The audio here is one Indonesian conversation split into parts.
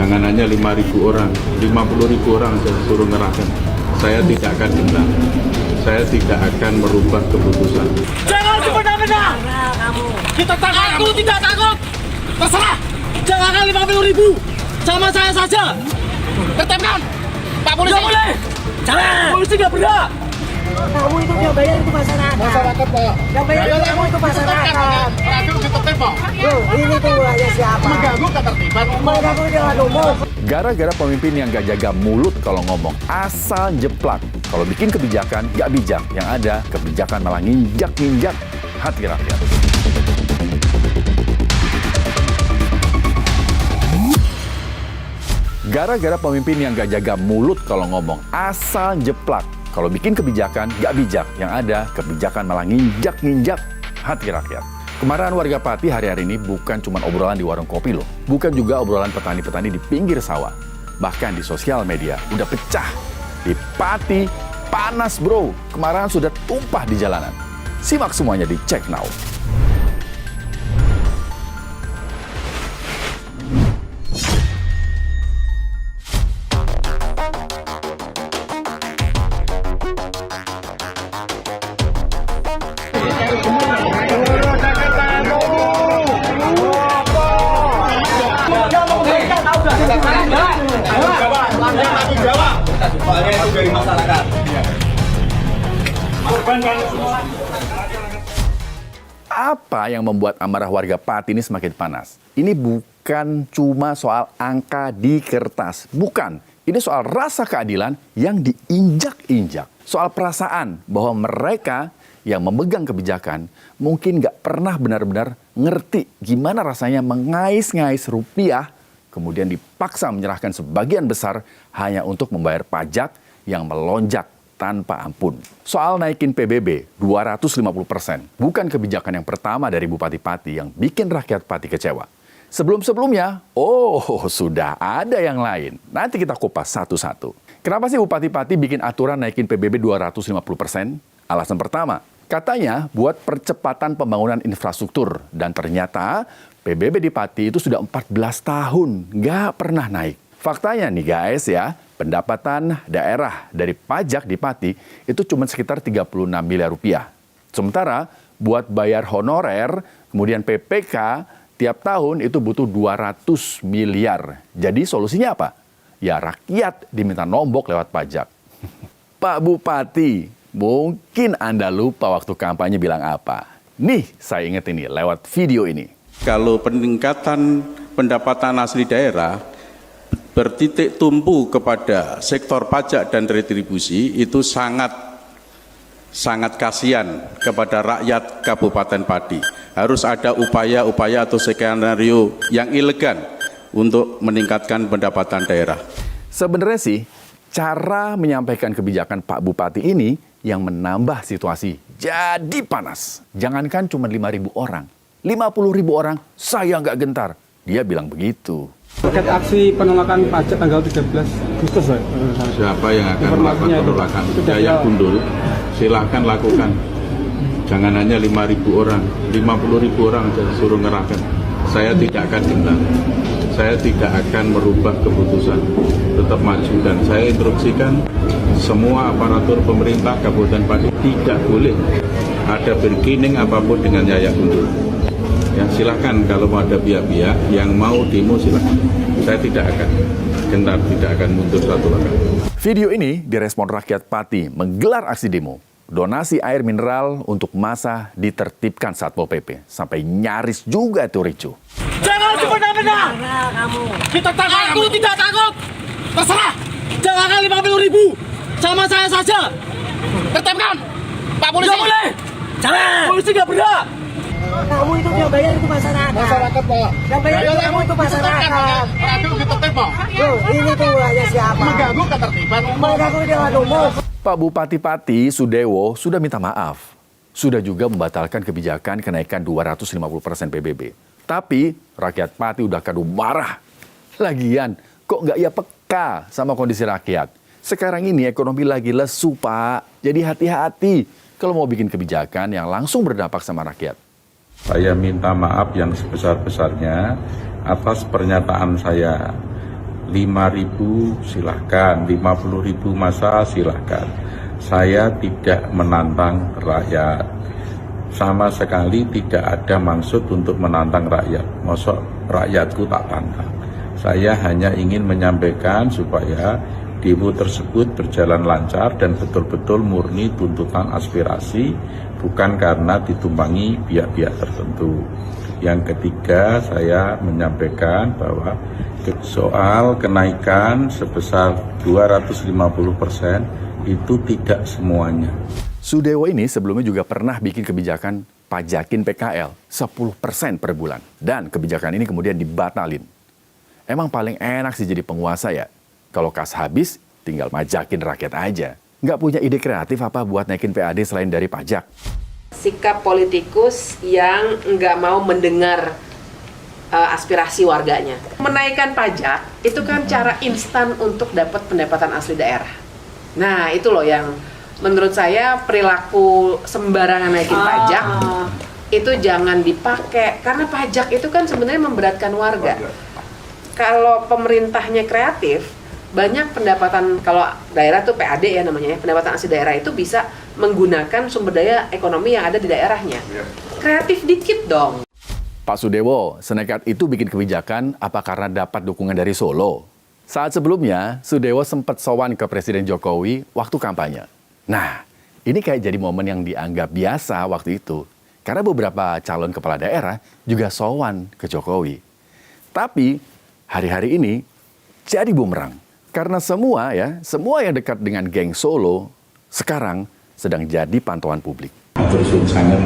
Jangan hanya 5.000 orang, 50.000 orang saya suruh ngerahkan. Saya tidak akan gentar. Saya tidak akan merubah keputusan. Jangan semena-mena. Kita takut. Aku tidak takut. Terserah. Jangan 50.000. Sama saya saja. Tertipkan. Pak Polisi. Nggak boleh. Jangan. Polisi nggak berhak. Kamu itu yang bayar itu masyarakat. Masyarakat, Pak. Yang bayar kamu itu masyarakat. Rakyat ditertib, Pak. Loh, ini tuh hanya siapa? Mengganggu ketertiban umum. Mengganggu jalan umum. Gara-gara pemimpin yang gak jaga mulut kalau ngomong, asal jeplak. Kalau bikin kebijakan, gak bijak. Yang ada, kebijakan malah nginjak-nginjak hati rakyat. Gara-gara pemimpin yang gak jaga mulut kalau ngomong, asal jeplak. Kalau bikin kebijakan, gak bijak. Yang ada, kebijakan malah nginjak-nginjak hati rakyat. Kemarahan warga Pati hari-hari ini bukan cuma obrolan di warung kopi loh. Bukan juga obrolan petani-petani di pinggir sawah. Bahkan di sosial media udah pecah. Di Pati, panas bro. Kemarahan sudah tumpah di jalanan. Simak semuanya di Check Now. Apa yang membuat amarah warga Pati ini semakin panas? Ini bukan cuma soal angka di kertas. Bukan. Ini soal rasa keadilan yang diinjak-injak. Soal perasaan bahwa mereka yang memegang kebijakan mungkin nggak pernah benar-benar ngerti gimana rasanya mengais-ngais rupiah, kemudian dipaksa menyerahkan sebagian besar hanya untuk membayar pajak yang melonjak tanpa ampun. Soal naikin PBB 250%, bukan kebijakan yang pertama dari Bupati Pati yang bikin rakyat Pati kecewa. Sebelum-sebelumnya, sudah ada yang lain. Nanti kita kupas satu-satu. Kenapa sih Bupati Pati bikin aturan naikin PBB 250%? Alasan pertama, katanya buat percepatan pembangunan infrastruktur. Dan ternyata PBB di Pati itu sudah 14 tahun, nggak pernah naik. Faktanya nih guys ya, pendapatan daerah dari pajak di Pati itu cuma sekitar 36 miliar rupiah. Sementara buat bayar honorer, kemudian PPK, tiap tahun itu butuh 200 miliar. Jadi solusinya apa? Ya rakyat diminta nombok lewat pajak. Pak Bupati, mungkin Anda lupa waktu kampanye bilang apa. Nih saya ingat ini lewat video ini. Kalau peningkatan pendapatan asli daerah bertitik tumpu kepada sektor pajak dan retribusi itu sangat kasihan kepada rakyat Kabupaten Pati. Harus ada upaya-upaya atau skenario yang elegan untuk meningkatkan pendapatan daerah. Sebenarnya sih, cara menyampaikan kebijakan Pak Bupati ini yang menambah situasi jadi panas. Jangankan cuma 5.000 orang, 50.000 orang saya nggak gentar. Dia bilang begitu. Terkait aksi penolakan pajak tanggal 13 Agustus, Pak. Siapa yang akan melakukan penolakan? Jaya gundul, silahkan lakukan. Jangan hanya 5.000 orang, 50.000 orang saya suruh ngerahkan. Saya tidak akan gentar. Saya tidak akan merubah keputusan. Tetap maju dan saya instruksikan semua aparatur pemerintah Kabupaten Pati tidak boleh ada bergening apapun dengan Yaya Gundul. Ya silahkan kalau mau ada pihak-pihak yang mau demo silahkan. Saya tidak akan gentar, tidak akan mundur satu langkah. Video ini direspon rakyat Pati menggelar aksi demo. Donasi air mineral untuk massa ditertibkan Satpol PP. Sampai nyaris juga tuh ricu. Jangan semena-mena. Kita takut. Aku tidak takut. Terserah. Jangan 50.000. Sama saya saja. Tertipkan. Pak Polisi. Nggak boleh. Jangan. Polisi nggak berhak. Kamu itu yang bayar itu masyarakat. Masyarakat, Pak. Yang bayar kamu itu masyarakat. Rakyat ditertib, Pak. Loh, ini tuh hanya siapa? Mengganggu ketertiban umum. Mengganggu jalan umum. Pak Bupati Pati, Sudewo, sudah minta maaf. Sudah juga membatalkan kebijakan kenaikan 250% PBB. Tapi rakyat Pati udah kado marah. Lagian, kok nggak ya peka sama kondisi rakyat? Sekarang ini ekonomi lagi lesu, Pak. Jadi hati-hati kalau mau bikin kebijakan yang langsung berdampak sama rakyat. Saya minta maaf yang sebesar-besarnya atas pernyataan saya 5.000 silahkan, 50.000 masa silahkan. Saya tidak menantang rakyat. Sama sekali tidak ada maksud untuk menantang rakyat. Masa rakyatku tak tantang. Saya hanya ingin menyampaikan supaya demo tersebut berjalan lancar dan betul-betul murni tuntutan aspirasi, bukan karena ditumpangi pihak-pihak tertentu. Yang ketiga, saya menyampaikan bahwa soal kenaikan sebesar 250% itu tidak semuanya. Sudewo ini sebelumnya juga pernah bikin kebijakan pajakin PKL 10% per bulan. Dan kebijakan ini kemudian dibatalin. Emang paling enak sih jadi penguasa ya. Kalau kas habis, tinggal majakin rakyat aja. Nggak punya ide kreatif apa buat naikin PAD selain dari pajak? Sikap politikus yang nggak mau mendengar aspirasi warganya. Menaikkan pajak itu kan cara instan untuk dapat pendapatan asli daerah. Nah, itu loh yang menurut saya perilaku sembarangan naikin pajak itu jangan dipakai, karena pajak itu kan sebenarnya memberatkan warga. Kalau pemerintahnya kreatif, banyak pendapatan, kalau daerah tuh PAD ya namanya, pendapatan asli daerah itu bisa menggunakan sumber daya ekonomi yang ada di daerahnya. Kreatif dikit dong. Pak Sudewo, senekat itu bikin kebijakan apa karena dapat dukungan dari Solo? Saat sebelumnya, Sudewo sempat sowan ke Presiden Jokowi waktu kampanye. Nah, ini kayak jadi momen yang dianggap biasa waktu itu. Karena beberapa calon kepala daerah juga sowan ke Jokowi. Tapi, hari-hari ini jadi bumerang. Karena semua yang dekat dengan geng Solo sekarang sedang jadi pantauan publik. Terus sangat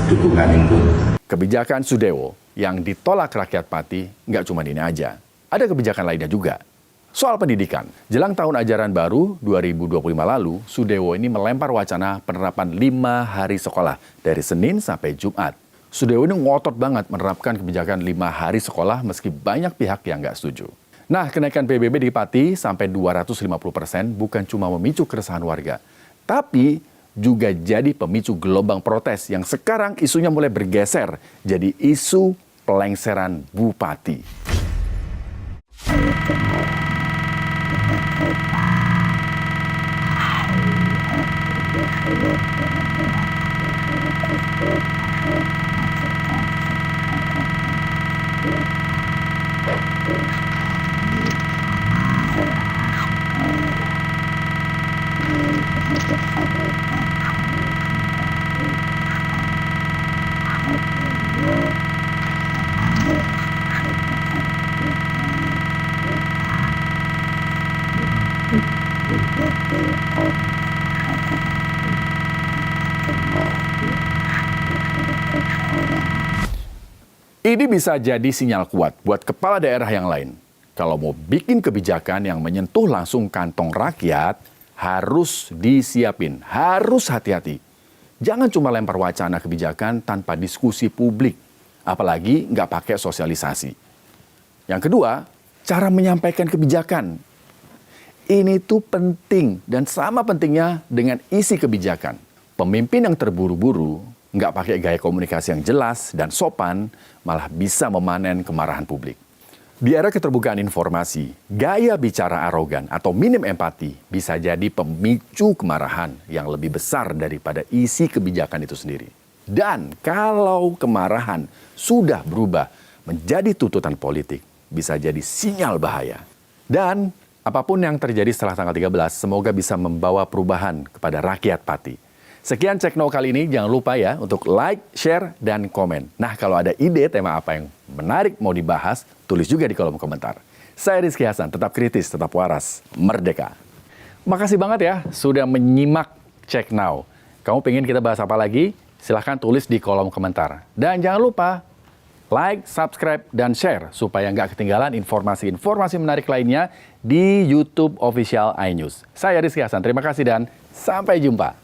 dukungan itu. Kebijakan Sudewo yang ditolak rakyat Pati nggak cuma ini aja. Ada kebijakan lainnya juga. Soal pendidikan, jelang tahun ajaran baru 2025 lalu, Sudewo ini melempar wacana penerapan 5 hari sekolah dari Senin sampai Jumat. Sudewo ini ngotot banget menerapkan kebijakan 5 hari sekolah meski banyak pihak yang nggak setuju. Nah, kenaikan PBB di Pati sampai 250% bukan cuma memicu keresahan warga, tapi juga jadi pemicu gelombang protes yang sekarang isunya mulai bergeser jadi isu pelengseran bupati. Ini bisa jadi sinyal kuat buat kepala daerah yang lain. Kalau mau bikin kebijakan yang menyentuh langsung kantong rakyat, harus disiapin, harus hati-hati. Jangan cuma lempar wacana kebijakan tanpa diskusi publik, apalagi nggak pakai sosialisasi. Yang kedua, cara menyampaikan kebijakan. Ini tuh penting dan sama pentingnya dengan isi kebijakan. Pemimpin yang terburu-buru, nggak pakai gaya komunikasi yang jelas dan sopan, malah bisa memanen kemarahan publik. Di era keterbukaan informasi, gaya bicara arogan atau minim empati bisa jadi pemicu kemarahan yang lebih besar daripada isi kebijakan itu sendiri. Dan kalau kemarahan sudah berubah menjadi tuntutan politik, bisa jadi sinyal bahaya. Dan apapun yang terjadi setelah tanggal 13, semoga bisa membawa perubahan kepada rakyat Pati. Sekian Cek Now kali ini, jangan lupa ya untuk like, share, dan komen. Nah, kalau ada ide tema apa yang menarik mau dibahas, tulis juga di kolom komentar. Saya Rizky Hasan, tetap kritis, tetap waras, merdeka. Makasih banget ya sudah menyimak Cek Now. Kamu pengen kita bahas apa lagi? Silahkan tulis di kolom komentar. Dan jangan lupa like, subscribe, dan share supaya nggak ketinggalan informasi-informasi menarik lainnya di YouTube Official iNews. Saya Rizky Hasan, terima kasih dan sampai jumpa.